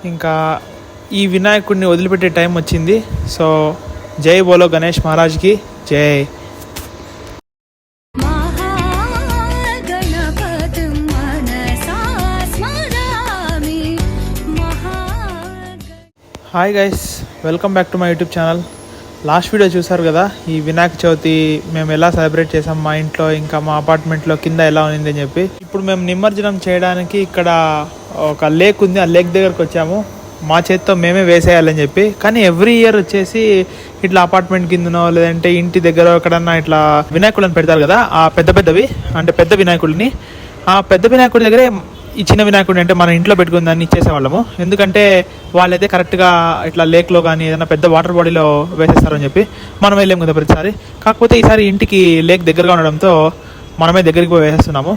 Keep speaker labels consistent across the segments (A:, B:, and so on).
A: ఇంకా ఈ వినాయకుడిని వదిలిపెట్టే టైం వచ్చింది. సో జై బోలో గణేష్ మహారాజ్కి జై. Hi guys, welcome back to my YouTube channel. Last video చూసారు కదా, ఈ వినాయక చవితి మేము ఎలా సెలబ్రేట్ చేసాం మా ఇంట్లో, ఇంకా మా అపార్ట్మెంట్లో కింద ఎలా ఉంది అని చెప్పి. ఇప్పుడు మేము నిమజ్జనం చేయడానికి ఇక్కడ ఒక లేక్ ఉంది, ఆ లేక్ దగ్గరకు వచ్చాము. మా చేతితో మేమే వేసేయాలని చెప్పి. కానీ ఎవ్రీ ఇయర్ వచ్చేసి ఇట్లా అపార్ట్మెంట్ కిందనో లేదంటే ఇంటి దగ్గర ఎక్కడన్నా ఇట్లా వినాయకులను పెడతారు కదా, ఆ పెద్దవి అంటే పెద్ద వినాయకుడిని, ఆ పెద్ద వినాయకుడి దగ్గరే ఈ చిన్న వినాయకుడిని అంటే మన ఇంట్లో పెట్టుకుని దాన్ని ఇచ్చేసేవాళ్ళము. ఎందుకంటే వాళ్ళైతే కరెక్ట్గా ఇట్లా లేక్లో కానీ ఏదైనా పెద్ద వాటర్ బాడీలో వేసేస్తారని చెప్పి మనం వెళ్ళాము కదా ప్రతిసారి. కాకపోతే ఈసారి ఇంటికి లేక్ దగ్గరగా ఉండడంతో మనమే దగ్గరికి పోయి వేసేస్తున్నాము.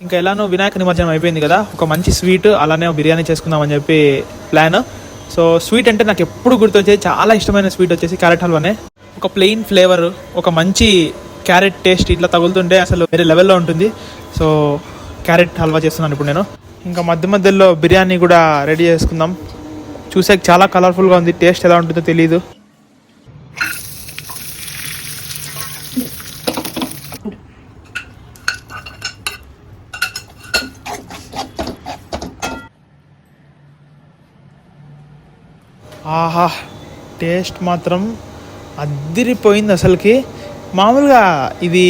A: ఇంకా ఎలానో వినాయక నిమజ్జనం అయిపోయింది కదా, ఒక మంచి స్వీట్ అలానే బిర్యానీ చేసుకుందామని చెప్పి ప్లాన్. సో స్వీట్ అంటే నాకు ఎప్పుడు గుర్తొచ్చేది, చాలా ఇష్టమైన స్వీట్ వచ్చేసి క్యారెట్ హల్వానే. ఒక ప్లెయిన్ ఫ్లేవర్, ఒక మంచి క్యారెట్ టేస్ట్ ఇట్లా తగులుతుంటే అసలు వేరే లెవెల్లో ఉంటుంది. సో క్యారెట్ హల్వా చేస్తున్నాను ఇప్పుడు నేను. ఇంకా మధ్యలో బిర్యానీ కూడా రెడీ చేసుకుందాం. చూసాక చాలా కలర్ఫుల్గా ఉంది, టేస్ట్ ఎలా ఉంటుందో తెలియదు. ఆహా, టేస్ట్ మాత్రం అద్దిరిపోయింది అసలుకి. మామూలుగా ఇది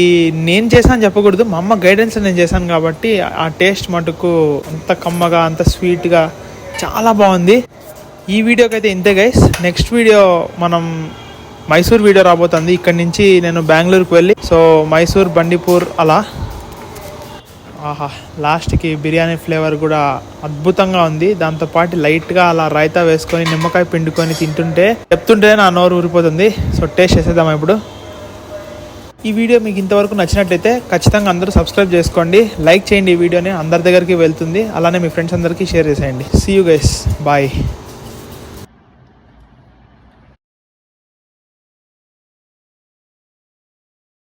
A: నేను చేశాను చెప్పకూడదు, మా అమ్మ గైడెన్స్ నేను చేశాను కాబట్టి ఆ టేస్ట్ మటుకు అంత కమ్మగా అంత స్వీట్గా చాలా బాగుంది. ఈ వీడియోకి అయితే ఇంతే గైస్. నెక్స్ట్ వీడియో మనం మైసూర్ వీడియో రాబోతుంది. ఇక్కడ నుంచి నేను బెంగళూరుకు వెళ్ళి సో మైసూర్, బండిపూర్ అలా. ఆహా, లాస్ట్కి బిర్యానీ ఫ్లేవర్ కూడా అద్భుతంగా ఉంది. దాంతోపాటు లైట్గా అలా రైతా వేసుకొని నిమ్మకాయ పిండుకొని చెప్తుంటే నా నోరు ఊరిపోతుంది. సో టేస్ట్ చేసేద్దాం ఇప్పుడు. ఈ వీడియో మీకు ఇంతవరకు నచ్చినట్లయితే ఖచ్చితంగా అందరూ సబ్స్క్రైబ్ చేసుకోండి, లైక్ చేయండి. ఈ వీడియోని అందరి దగ్గరికి వెళ్తుంది, అలానే మీ ఫ్రెండ్స్ అందరికీ షేర్ చేసేయండి. See you guys, bye.